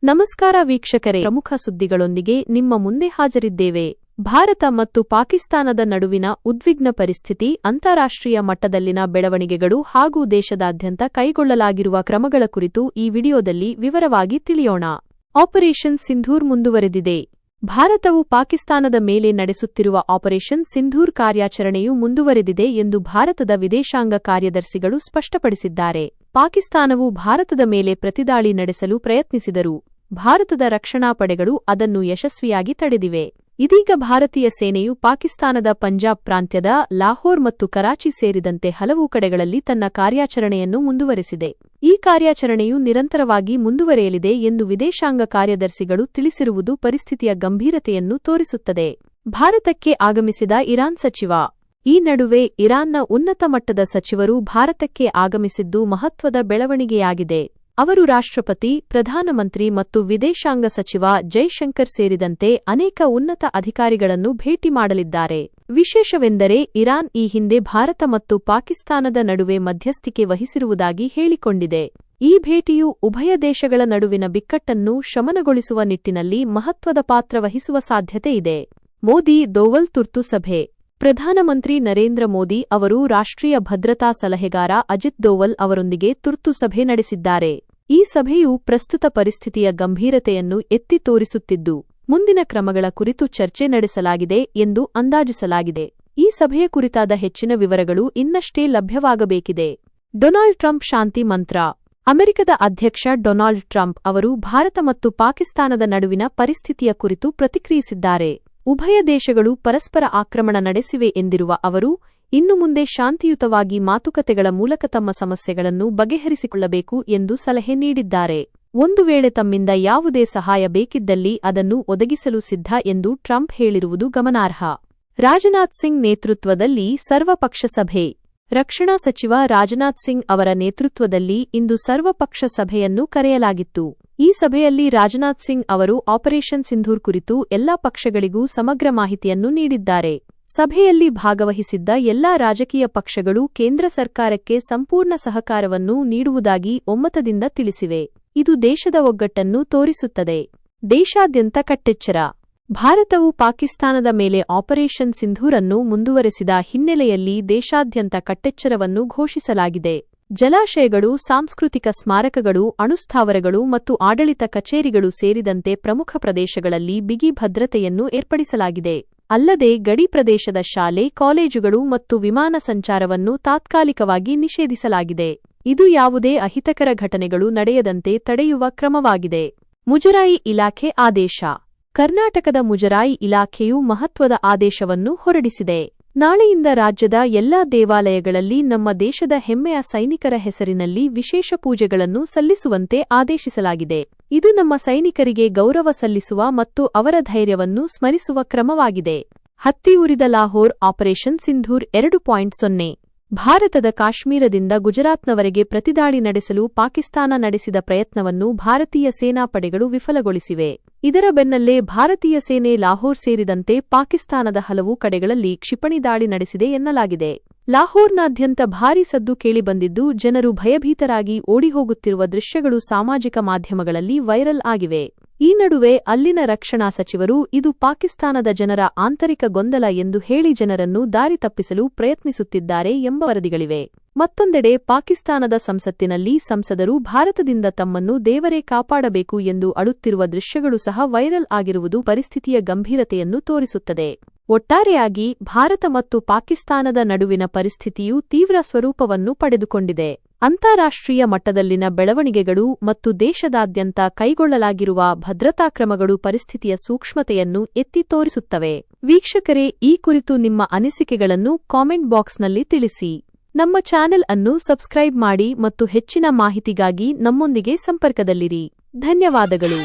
ನಮಸ್ಕಾರ ವೀಕ್ಷಕರೇ, ಪ್ರಮುಖ ಸುದ್ದಿಗಳೊಂದಿಗೆ ನಿಮ್ಮ ಮುಂದೆ ಹಾಜರಿದ್ದೇವೆ. ಭಾರತ ಮತ್ತು ಪಾಕಿಸ್ತಾನದ ನಡುವಿನ ಉದ್ವಿಗ್ನ ಪರಿಸ್ಥಿತಿ, ಅಂತಾರಾಷ್ಟ್ರೀಯ ಮಟ್ಟದಲ್ಲಿನ ಬೆಳವಣಿಗೆಗಳು ಹಾಗೂ ದೇಶದಾದ್ಯಂತ ಕೈಗೊಳ್ಳಲಾಗಿರುವ ಕ್ರಮಗಳ ಕುರಿತು ಈ ವಿಡಿಯೋದಲ್ಲಿ ವಿವರವಾಗಿ ತಿಳಿಯೋಣ. ಆಪರೇಷನ್ ಸಿಂಧೂರ್ ಮುಂದುವರೆದಿದೆ. ಭಾರತವು ಪಾಕಿಸ್ತಾನದ ಮೇಲೆ ನಡೆಸುತ್ತಿರುವ ಆಪರೇಷನ್ ಸಿಂಧೂರ್ ಕಾರ್ಯಾಚರಣೆಯು ಮುಂದುವರೆದಿದೆ ಎಂದು ಭಾರತದ ವಿದೇಶಾಂಗ ಕಾರ್ಯದರ್ಶಿಗಳು ಸ್ಪಷ್ಟಪಡಿಸಿದ್ದಾರೆ. ಪಾಕಿಸ್ತಾನವು ಭಾರತದ ಮೇಲೆ ಪ್ರತಿದಾಳಿ ನಡೆಸಲು ಪ್ರಯತ್ನಿಸಿದರೂ ಭಾರತದ ರಕ್ಷಣಾ ಪಡೆಗಳು ಅದನ್ನು ಯಶಸ್ವಿಯಾಗಿ ತಡೆದಿವೆ. ಇದೀಗ ಭಾರತೀಯ ಸೇನೆಯು ಪಾಕಿಸ್ತಾನದ ಪಂಜಾಬ್ ಪ್ರಾಂತ್ಯದ ಲಾಹೋರ್ ಮತ್ತು ಕರಾಚಿ ಸೇರಿದಂತೆ ಹಲವು ಕಡೆಗಳಲ್ಲಿ ತನ್ನ ಕಾರ್ಯಾಚರಣೆಯನ್ನು ಮುಂದುವರೆಸಿದೆ. ಈ ಕಾರ್ಯಾಚರಣೆಯು ನಿರಂತರವಾಗಿ ಮುಂದುವರೆಯಲಿದೆ ಎಂದು ವಿದೇಶಾಂಗ ಕಾರ್ಯದರ್ಶಿಗಳು ತಿಳಿಸಿರುವುದು ಪರಿಸ್ಥಿತಿಯ ಗಂಭೀರತೆಯನ್ನು ತೋರಿಸುತ್ತದೆ. ಭಾರತಕ್ಕೆ ಆಗಮಿಸಿದ ಇರಾನ್ ಸಚಿವ. ಈ ನಡುವೆ ಇರಾನ್ನ ಉನ್ನತ ಮಟ್ಟದ ಸಚಿವರು ಭಾರತಕ್ಕೆ ಆಗಮಿಸಿದ್ದು ಮಹತ್ವದ ಬೆಳವಣಿಗೆಯಾಗಿದೆ. ಅವರು ರಾಷ್ಟ್ರಪತಿ, ಪ್ರಧಾನಮಂತ್ರಿ ಮತ್ತು ವಿದೇಶಾಂಗ ಸಚಿವ ಜೈಶಂಕರ್ ಸೇರಿದಂತೆ ಅನೇಕ ಉನ್ನತ ಅಧಿಕಾರಿಗಳನ್ನು ಭೇಟಿ ಮಾಡಲಿದ್ದಾರೆ. ವಿಶೇಷವೆಂದರೆ ಇರಾನ್ ಈ ಹಿಂದೆ ಭಾರತ ಮತ್ತು ಪಾಕಿಸ್ತಾನದ ನಡುವೆ ಮಧ್ಯಸ್ಥಿಕೆ ವಹಿಸಿರುವುದಾಗಿ ಹೇಳಿಕೊಂಡಿದೆ. ಈ ಭೇಟಿಯು ಉಭಯ ದೇಶಗಳ ನಡುವಿನ ಬಿಕ್ಕಟ್ಟನ್ನು ಶಮನಗೊಳಿಸುವ ನಿಟ್ಟಿನಲ್ಲಿ ಮಹತ್ವದ ಪಾತ್ರ ವಹಿಸುವ ಸಾಧ್ಯತೆಯಿದೆ. ಮೋದಿ ದೋವಲ್ ತುರ್ತು ಸಭೆ. ಪ್ರಧಾನಮಂತ್ರಿ ನರೇಂದ್ರ ಮೋದಿ ಅವರು ರಾಷ್ಟ್ರೀಯ ಭದ್ರತಾ ಸಲಹೆಗಾರ ಅಜಿತ್ ದೋವಲ್ ಅವರೊಂದಿಗೆ ತುರ್ತು ಸಭೆ ನಡೆಸಿದ್ದಾರೆ. ಈ ಸಭೆಯು ಪ್ರಸ್ತುತ ಪರಿಸ್ಥಿತಿಯ ಗಂಭೀರತೆಯನ್ನು ಎತ್ತಿ ತೋರಿಸುತ್ತಿದ್ದು, ಮುಂದಿನ ಕ್ರಮಗಳ ಕುರಿತು ಚರ್ಚೆ ನಡೆಸಲಾಗಿದೆ ಎಂದು ಅಂದಾಜಿಸಲಾಗಿದೆ. ಈ ಸಭೆಯ ಕುರಿತಾದ ಹೆಚ್ಚಿನ ವಿವರಗಳು ಇನ್ನಷ್ಟೇ ಲಭ್ಯವಾಗಬೇಕಿದೆ. ಡೊನಾಲ್ಡ್ ಟ್ರಂಪ್ ಶಾಂತಿ ಮಂತ್ರ. ಅಮೆರಿಕದ ಅಧ್ಯಕ್ಷ ಡೊನಾಲ್ಡ್ ಟ್ರಂಪ್ ಅವರು ಭಾರತ ಮತ್ತು ಪಾಕಿಸ್ತಾನದ ನಡುವಿನ ಪರಿಸ್ಥಿತಿಯ ಕುರಿತು ಪ್ರತಿಕ್ರಿಯಿಸಿದ್ದಾರೆ. ಉಭಯ ದೇಶಗಳು ಪರಸ್ಪರ ಆಕ್ರಮಣ ನಡೆಸಿವೆ ಎಂದಿರುವ ಅವರು, ಇನ್ನು ಮುಂದೆ ಶಾಂತಿಯುತವಾಗಿ ಮಾತುಕತೆಗಳ ಮೂಲಕ ತಮ್ಮ ಸಮಸ್ಯೆಗಳನ್ನು ಬಗೆಹರಿಸಿಕೊಳ್ಳಬೇಕು ಎಂದು ಸಲಹೆ ನೀಡಿದ್ದಾರೆ. ಒಂದು ವೇಳೆ ತಮ್ಮಿಂದ ಯಾವುದೇ ಸಹಾಯ ಬೇಕಿದ್ದಲ್ಲಿ ಅದನ್ನು ಒದಗಿಸಲು ಸಿದ್ಧ ಎಂದು ಟ್ರಂಪ್ ಹೇಳಿರುವುದು ಗಮನಾರ್ಹ. ರಾಜನಾಥ್ ಸಿಂಗ್ ನೇತೃತ್ವದಲ್ಲಿ ಸರ್ವಪಕ್ಷ ಸಭೆ. ರಕ್ಷಣಾ ಸಚಿವ ರಾಜನಾಥ್ ಸಿಂಗ್ ಅವರ ನೇತೃತ್ವದಲ್ಲಿ ಇಂದು ಸರ್ವಪಕ್ಷ ಸಭೆಯನ್ನು ಕರೆಯಲಾಗಿತ್ತು. ಈ ಸಭೆಯಲ್ಲಿ ರಾಜನಾಥ್ ಸಿಂಗ್ ಅವರು ಆಪರೇಷನ್ ಸಿಂಧೂರ್ ಕುರಿತು ಎಲ್ಲಾ ಪಕ್ಷಗಳಿಗೂ ಸಮಗ್ರ ಮಾಹಿತಿಯನ್ನು ನೀಡಿದ್ದಾರೆ. ಸಭೆಯಲ್ಲಿ ಭಾಗವಹಿಸಿದ್ದ ಎಲ್ಲಾ ರಾಜಕೀಯ ಪಕ್ಷಗಳು ಕೇಂದ್ರ ಸರ್ಕಾರಕ್ಕೆ ಸಂಪೂರ್ಣ ಸಹಕಾರವನ್ನು ನೀಡುವುದಾಗಿ ಒಮ್ಮತದಿಂದ ತಿಳಿಸಿವೆ. ಇದು ದೇಶದ ಒಗ್ಗಟ್ಟನ್ನು ತೋರಿಸುತ್ತದೆ. ದೇಶಾದ್ಯಂತ ಕಟ್ಟೆಚ್ಚರ. ಭಾರತವು ಪಾಕಿಸ್ತಾನದ ಮೇಲೆ ಆಪರೇಷನ್ ಸಿಂಧೂರ್ ಅನ್ನು ಮುಂದುವರೆಸಿದ ಹಿನ್ನೆಲೆಯಲ್ಲಿ ದೇಶಾದ್ಯಂತ ಕಟ್ಟೆಚ್ಚರವನ್ನು ಘೋಷಿಸಲಾಗಿದೆ. ಜಲಾಶಯಗಳು, ಸಾಂಸ್ಕೃತಿಕ ಸ್ಮಾರಕಗಳು, ಅಣುಸ್ಥಾವರಗಳು ಮತ್ತು ಆಡಳಿತ ಕಚೇರಿಗಳು ಸೇರಿದಂತೆ ಪ್ರಮುಖ ಪ್ರದೇಶಗಳಲ್ಲಿ ಬಿಗಿ ಭದ್ರತೆಯನ್ನು ಏರ್ಪಡಿಸಲಾಗಿದೆ. ಅಲ್ಲದೆ ಗಡಿ ಪ್ರದೇಶದ ಶಾಲೆ, ಕಾಲೇಜುಗಳು ಮತ್ತು ವಿಮಾನ ಸಂಚಾರವನ್ನು ತಾತ್ಕಾಲಿಕವಾಗಿ ನಿಷೇಧಿಸಲಾಗಿದೆ. ಇದು ಯಾವುದೇ ಅಹಿತಕರ ಘಟನೆಗಳು ನಡೆಯದಂತೆ ತಡೆಯುವ ಕ್ರಮವಾಗಿದೆ. ಮುಜರಾಯಿ ಇಲಾಖೆ ಆದೇಶ. ಕರ್ನಾಟಕದ ಮುಜರಾಯಿ ಇಲಾಖೆಯು ಮಹತ್ವದ ಆದೇಶವನ್ನು ಹೊರಡಿಸಿದೆ. ನಾಳೆಯಿಂದ ರಾಜ್ಯದ ಎಲ್ಲಾ ದೇವಾಲಯಗಳಲ್ಲಿ ನಮ್ಮ ದೇಶದ ಹೆಮ್ಮೆಯ ಸೈನಿಕರ ಹೆಸರಿನಲ್ಲಿ ವಿಶೇಷ ಪೂಜೆಗಳನ್ನು ಸಲ್ಲಿಸುವಂತೆ ಆದೇಶಿಸಲಾಗಿದೆ. ಇದು ನಮ್ಮ ಸೈನಿಕರಿಗೆ ಗೌರವ ಸಲ್ಲಿಸುವ ಮತ್ತು ಅವರ ಧೈರ್ಯವನ್ನು ಸ್ಮರಿಸುವ ಕ್ರಮವಾಗಿದೆ. ಹತ್ತಿ ಉರಿದ ಲಾಹೋರ್. ಆಪರೇಷನ್ ಸಿಂಧೂರ್ 2.0. ಭಾರತದ ಕಾಶ್ಮೀರದಿಂದ ಗುಜರಾತ್ನವರೆಗೆ ಪ್ರತಿದಾಳಿ ನಡೆಸಲು ಪಾಕಿಸ್ತಾನ ನಡೆಸಿದ ಪ್ರಯತ್ನವನ್ನು ಭಾರತೀಯ ಸೇನಾ ಪಡೆಗಳು ವಿಫಲಗೊಳಿಸಿವೆ. ಇದರ ಬೆನ್ನಲ್ಲೇ ಭಾರತೀಯ ಸೇನೆ ಲಾಹೋರ್ ಸೇರಿದಂತೆ ಪಾಕಿಸ್ತಾನದ ಹಲವು ಕಡೆಗಳಲ್ಲಿ ಕ್ಷಿಪಣಿ ದಾಳಿ ನಡೆಸಿದೆ ಎನ್ನಲಾಗಿದೆ. ಲಾಹೋರ್ನಾದ್ಯಂತ ಭಾರೀ ಸದ್ದು ಕೇಳಿಬಂದಿದ್ದು, ಜನರು ಭಯಭೀತರಾಗಿ ಓಡಿಹೋಗುತ್ತಿರುವ ದೃಶ್ಯಗಳು ಸಾಮಾಜಿಕ ಮಾಧ್ಯಮಗಳಲ್ಲಿ ವೈರಲ್ ಆಗಿವೆ. ಈ ನಡುವೆ ಅಲ್ಲಿನ ರಕ್ಷಣಾ ಸಚಿವರು ಇದು ಪಾಕಿಸ್ತಾನದ ಜನರ ಆಂತರಿಕ ಗೊಂದಲ ಎಂದು ಹೇಳಿ ಜನರನ್ನು ದಾರಿ ತಪ್ಪಿಸಲು ಪ್ರಯತ್ನಿಸುತ್ತಿದ್ದಾರೆ ಎಂಬ ವರದಿಗಳಿವೆ. ಮತ್ತೊಂದೆಡೆ ಪಾಕಿಸ್ತಾನದ ಸಂಸತ್ತಿನಲ್ಲಿ ಸಂಸದರು ಭಾರತದಿಂದ ತಮ್ಮನ್ನು ದೇವರೇ ಕಾಪಾಡಬೇಕು ಎಂದು ಅಳುತ್ತಿರುವ ದೃಶ್ಯಗಳು ಸಹ ವೈರಲ್ ಆಗಿರುವುದು ಪರಿಸ್ಥಿತಿಯ ಗಂಭೀರತೆಯನ್ನು ತೋರಿಸುತ್ತದೆ. ಒಟ್ಟಾರೆಯಾಗಿ ಭಾರತ ಮತ್ತು ಪಾಕಿಸ್ತಾನದ ನಡುವಿನ ಪರಿಸ್ಥಿತಿಯು ತೀವ್ರ ಸ್ವರೂಪವನ್ನು ಪಡೆದುಕೊಂಡಿದೆ. ಅಂತಾರಾಷ್ಟ್ರೀಯ ಮಟ್ಟದಲ್ಲಿನ ಬೆಳವಣಿಗೆಗಳು ಮತ್ತು ದೇಶದಾದ್ಯಂತ ಕೈಗೊಳ್ಳಲಾಗಿರುವ ಭದ್ರತಾ ಕ್ರಮಗಳು ಪರಿಸ್ಥಿತಿಯ ಸೂಕ್ಷ್ಮತೆಯನ್ನು ಎತ್ತಿ ತೋರಿಸುತ್ತವೆ. ವೀಕ್ಷಕರೇ, ಈ ಕುರಿತು ನಿಮ್ಮ ಅನಿಸಿಕೆಗಳನ್ನು ಕಾಮೆಂಟ್ ಬಾಕ್ಸ್ನಲ್ಲಿ ತಿಳಿಸಿ. ನಮ್ಮ ಚಾನೆಲ್ ಅನ್ನು ಸಬ್ಸ್ಕ್ರೈಬ್ ಮಾಡಿ ಮತ್ತು ಹೆಚ್ಚಿನ ಮಾಹಿತಿಗಾಗಿ ನಮ್ಮೊಂದಿಗೆ ಸಂಪರ್ಕದಲ್ಲಿರಿ. ಧನ್ಯವಾದಗಳು.